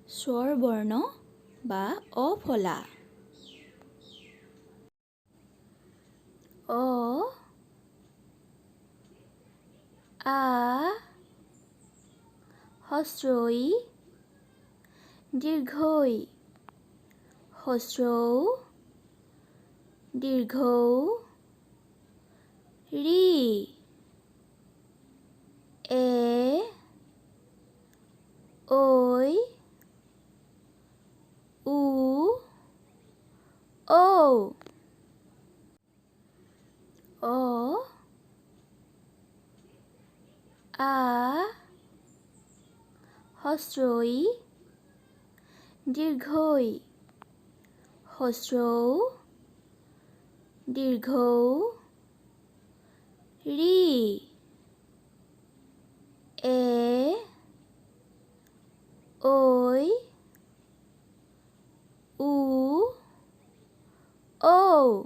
স্বৰবৰ্ণ বা অফলা। অ, আ, হস্ৰ ই, দীৰ্ঘ ই, হস্ৰ ও, দীৰ্ঘ ও, ঋ, এ, ঐ, উ, ঔ, অ, আ, হস্ৰ ই, দীৰ্ঘ ই, হস্ৰ ও, দীৰ্ঘ ও, ঋ, এ, ঐ, উ, ঔ।